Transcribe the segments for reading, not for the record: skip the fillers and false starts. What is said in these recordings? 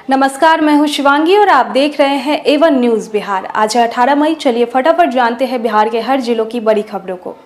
नमस्कार, मैं हूं शिवांगी और आप देख रहे हैं A1 न्यूज बिहार। आज है 18 मई। चलिए फटाफट जानते हैं बिहार के हर जिलों की बड़ी खबरों को।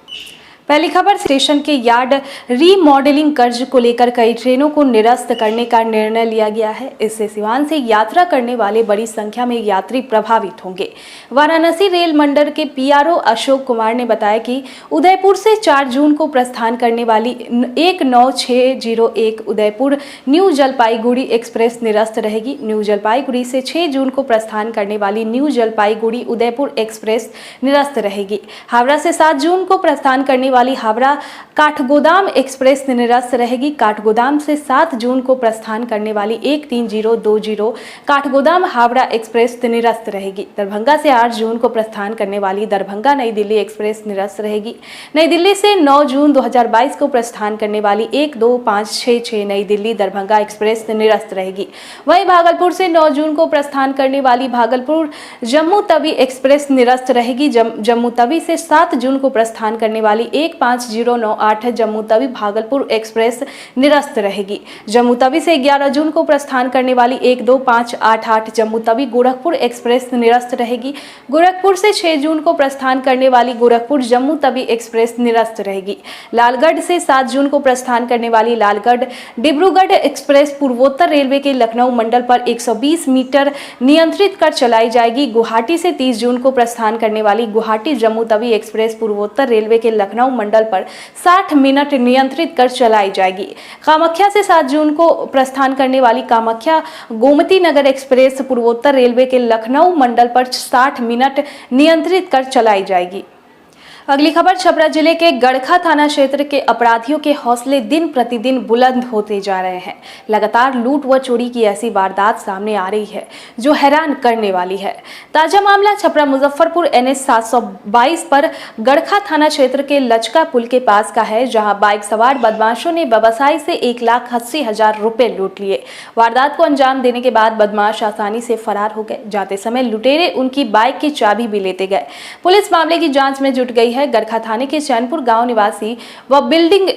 पहली खबर, स्टेशन के यार्ड रीमॉडलिंग कर्ज को लेकर कई ट्रेनों को निरस्त करने का निर्णय लिया गया है। इससे सिवान से यात्रा करने वाले बड़ी संख्या में यात्री प्रभावित होंगे। वाराणसी रेल मंडल के PRO अशोक कुमार ने बताया कि उदयपुर से 4 जून को प्रस्थान करने वाली 19601 उदयपुर न्यू जलपाईगुड़ी एक्सप्रेस निरस्त रहेगी। न्यू जलपाईगुड़ी से 6 जून को प्रस्थान करने वाली न्यू जलपाईगुड़ी उदयपुर एक्सप्रेस निरस्त रहेगी। हावड़ा से 7 जून को प्रस्थान करने वाली हावड़ा काठगोदाम एक्सप्रेस निरस्त रहेगी। काठगोदाम से 7 जून को प्रस्थान करने वाली 13020 काठगोदाम हावड़ा एक्सप्रेस निरस्त रहेगी। दरभंगा से 8 जून को प्रस्थान करने वाली दरभंगा नई दिल्ली एक्सप्रेस निरस्त रहेगी। नई दिल्ली से 9 जून 2022 को प्रस्थान करने वाली 12566 नई दिल्ली दरभंगा एक्सप्रेस निरस्त रहेगी। वहीं भागलपुर से 9 जून को प्रस्थान करने वाली भागलपुर जम्मू तवी एक्सप्रेस निरस्त रहेगी। जम्मू तवी से 7 जून को प्रस्थान करने वाली 15098 जम्मू तवी भागलपुर एक्सप्रेस निरस्त रहेगी। जम्मू तवी से 11 जून को प्रस्थान करने वाली 12588 जम्मू तवी गोरखपुर एक्सप्रेस निरस्त रहेगी। गोरखपुर से 6 जून को प्रस्थान करने वाली गोरखपुर जम्मू तवी एक्सप्रेस निरस्त रहेगी। लालगढ़ से 7 जून को प्रस्थान करने वाली लालगढ़ डिब्रूगढ़ एक्सप्रेस पूर्वोत्तर रेलवे के लखनऊ मंडल पर 120 मीटर नियंत्रित कर चलाई जाएगी। गुवाहाटी से 30 जून को प्रस्थान करने वाली गुवाहाटी जम्मू तवी एक्सप्रेस पूर्वोत्तर रेलवे के लखनऊ मंडल पर 60 मिनट नियंत्रित कर चलाई जाएगी। कामाख्या से 7 जून को प्रस्थान करने वाली कामाख्या गोमती नगर एक्सप्रेस पूर्वोत्तर रेलवे के लखनऊ मंडल पर 60 मिनट नियंत्रित कर चलाई जाएगी। अगली खबर, छपरा जिले के गड़खा थाना क्षेत्र के अपराधियों के हौसले दिन प्रतिदिन बुलंद होते जा रहे हैं। लगातार लूट व चोरी की ऐसी वारदात सामने आ रही है जो हैरान करने वाली है। ताजा मामला छपरा मुजफ्फरपुर NH 722 पर गड़खा थाना क्षेत्र के लचका पुल के पास का है, जहां बाइक सवार बदमाशों ने व्यवसायी से 1,80,000 रुपए लूट लिए। वारदात को अंजाम देने के बाद बदमाश आसानी से फरार हो गए। जाते समय लुटेरे उनकी बाइक की चाबी भी लेते गए। पुलिस मामले की जांच में जुट गई है। गड़खा थाने के चैनपुर गांव निवासी व बिल्डिंग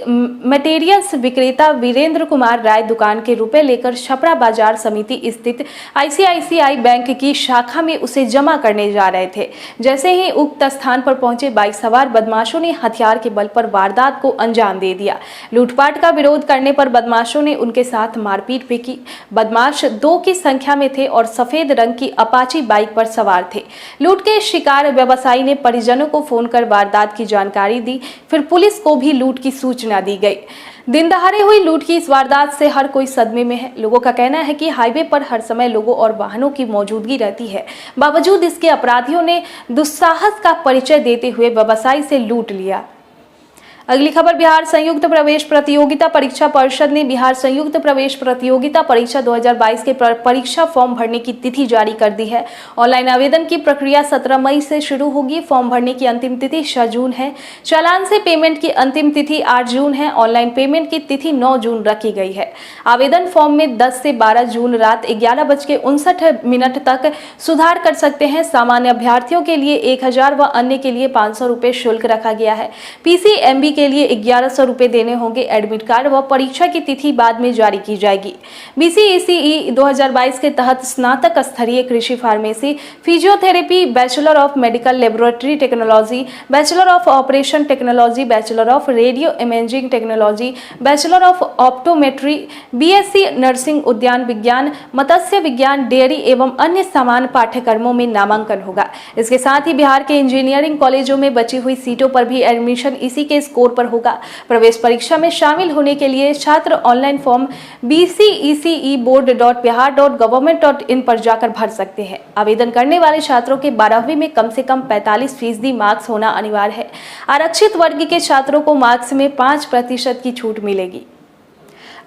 मटेरियल्स विक्रेता वीरेंद्र कुमार राय दुकान के रुपए लेकर छपरा बाजार समिति स्थित ICICI बैंक की शाखा में उसे जमा करने जा रहे थे। जैसे ही उक्त स्थान पर पहुंचे बाइक सवार बदमाशों ने हथियार के बल पर वारदात को अंजाम दे दिया। लूटपाट का विरोध करने पर बदमाशों ने उनके साथ मारपीट भी की। बदमाश 2 की संख्या में थे और सफेद रंग की अपाची बाइक पर सवार थे। लूट के शिकार व्यवसायी ने परिजनों को फोन कर वारदात की जानकारी दी। फिर पुलिस को भी लूट की सूचना दी गई। दिन दहाड़े हुई लूट की इस वारदात से हर कोई सदमे में है। लोगों का कहना है कि हाईवे पर हर समय लोगों और वाहनों की मौजूदगी रहती है, बावजूद इसके अपराधियों ने दुस्साहस का परिचय देते हुए व्यवसायी से लूट लिया। अगली खबर, बिहार संयुक्त प्रवेश प्रतियोगिता परीक्षा परिषद ने बिहार संयुक्त प्रवेश प्रतियोगिता परीक्षा 2022 के परीक्षा फॉर्म भरने की तिथि जारी कर दी है। ऑनलाइन आवेदन की प्रक्रिया 17 मई से शुरू होगी। फॉर्म भरने की अंतिम तिथि 6 जून है। चालान से पेमेंट की अंतिम तिथि 8 जून है। ऑनलाइन पेमेंट की तिथि 9 जून रखी गई है। आवेदन फॉर्म में 10 से 12 जून रात 11:59 तक सुधार कर सकते हैं। सामान्य अभ्यर्थियों के लिए 1000 व अन्य के लिए 500 रुपए शुल्क रखा गया है। PCMB के लिए 1100 रुपए देने होंगे। एडमिट कार्ड व परीक्षा की तिथि बाद में जारी की जाएगी। BCECE 2022 के तहत स्नातक स्तरीय कृषि pharmacy, physiotherapy, bachelor of medical laboratory technology, bachelor of operation technology, bachelor of radio imaging technology, bachelor of optometry, BSc nursing, उद्यान विज्ञान, मत्स्य विज्ञान, डेयरी एवं अन्य समान पाठ्यक्रमों में नामांकन होगा। इसके साथ ही बिहार के इंजीनियरिंग कॉलेजों में बची हुई सीटों पर भी एडमिशन इसी के स्कोर पर होगा। प्रवेश परीक्षा में शामिल होने के लिए छात्र ऑनलाइन फॉर्म bceceboard.bihar.government.in पर जाकर भर सकते हैं। आवेदन करने वाले छात्रों के 12वीं में कम से कम 45% मार्क्स होना अनिवार्य है। आरक्षित वर्ग के छात्रों को मार्क्स में 5% की छूट मिलेगी।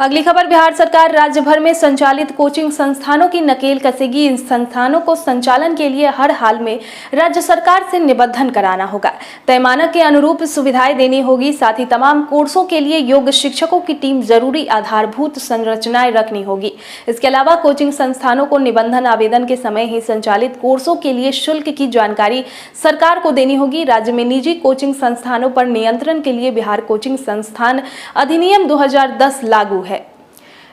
अगली खबर, बिहार सरकार राज्य भर में संचालित कोचिंग संस्थानों की नकेल कसेगी। इन संस्थानों को संचालन के लिए हर हाल में राज्य सरकार से निबंधन कराना होगा। तय मानक के अनुरूप सुविधाएं देनी होगी। साथ ही तमाम कोर्सों के लिए योग्य शिक्षकों की टीम, जरूरी आधारभूत संरचनाएं रखनी होगी। इसके अलावा कोचिंग संस्थानों को निबंधन आवेदन के समय ही संचालित कोर्सों के लिए शुल्क की जानकारी सरकार को देनी होगी। राज्य में निजी कोचिंग संस्थानों पर नियंत्रण के लिए बिहार कोचिंग संस्थान अधिनियम 2010 लागू है।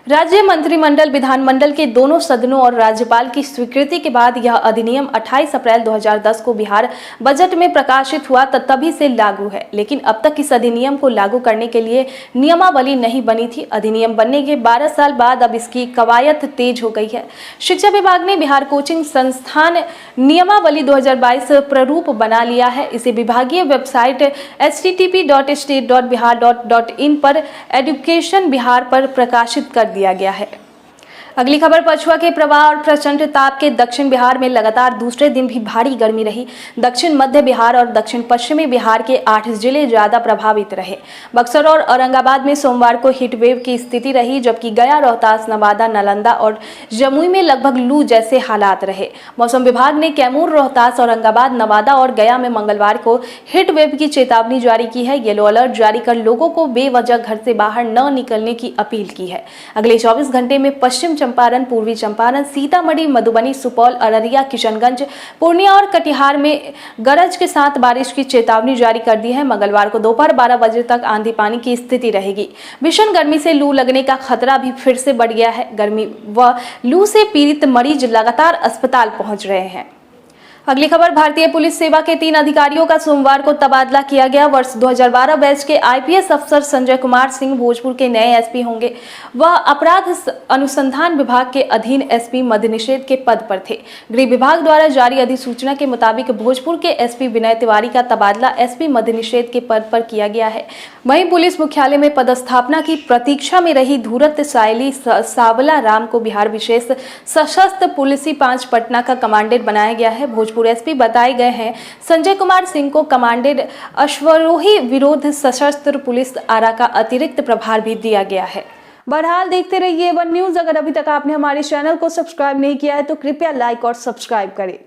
राज्य मंत्रिमंडल विधानमंडल के दोनों सदनों और राज्यपाल की स्वीकृति के बाद यह अधिनियम 28 अप्रैल 2010 को बिहार बजट में प्रकाशित हुआ तभी से लागू है, लेकिन अब तक इस अधिनियम को लागू करने के लिए नियमावली नहीं बनी थी। अधिनियम बनने के 12 साल बाद अब इसकी कवायद तेज हो गई है। शिक्षा विभाग ने बिहार कोचिंग संस्थान नियमावली 2022 प्रारूप बना लिया है। इसे विभागीय वेबसाइट http://state.bihar.in पर एजुकेशन बिहार पर प्रकाशित कर दिया गया है। अगली खबर, पछुआ के प्रवाह और प्रचंड ताप के दक्षिण बिहार में लगातार दूसरे दिन भी भारी गर्मी रही। दक्षिण मध्य बिहार और दक्षिण पश्चिमी बिहार के 8 जिले ज्यादा प्रभावित रहे। बक्सर और औरंगाबाद में सोमवार को हीट वेव की स्थिति रही, जबकि गया, रोहतास, नवादा, नालंदा और जमुई में लगभग लू जैसे हालात रहे। मौसम विभाग ने कैमूर, रोहतास, औरंगाबाद, नवादा और गया में मंगलवार को हीट वेव की चेतावनी जारी की है। येलो अलर्ट जारी कर लोगों को बेवजह घर से बाहर न निकलने की अपील की है। अगले 24 घंटे में पश्चिम चंपारण, पूर्वी चंपारण, सीतामढ़ी, मधुबनी, सुपौल, अररिया, किशनगंज, पूर्णिया और कटिहार में गरज के साथ बारिश की चेतावनी जारी कर दी है। मंगलवार को दोपहर 12 बजे तक आंधी पानी की स्थिति रहेगी। भीषण गर्मी से लू लगने का खतरा भी फिर से बढ़ गया है। गर्मी व लू से पीड़ित मरीज लगातार अस्पताल पहुंच रहे हैं। अगली खबर, भारतीय पुलिस सेवा के 3 अधिकारियों का सोमवार को तबादला किया गया। वर्ष 2012 बैच के आईपीएस अफसर संजय कुमार सिंह भोजपुर के नए एसपी होंगे। वह अपराध अनुसंधान विभाग के अधीन एसपी मद्य निषेध के पद पर थे। गृह विभाग द्वारा जारी अधिसूचना के मुताबिक भोजपुर के एसपी विनय तिवारी का तबादला एसपी मद्य निषेध के पद पर किया गया है। वहीं पुलिस मुख्यालय में पदस्थापना की प्रतीक्षा में रही धूरत सायली सावला राम को बिहार विशेष सशस्त्र पुलिस 5 पटना का कमांडेंट बनाया गया है। भोजपुर एसपी बताए गए हैं। संजय कुमार सिंह को कमांडेंट अश्वरोही विरोध सशस्त्र पुलिस आरा का अतिरिक्त प्रभार भी दिया गया है। बहरहाल देखते रहिए A1 न्यूज़। अगर अभी तक आपने हमारे चैनल को सब्सक्राइब नहीं किया है तो कृपया लाइक और सब्सक्राइब करें।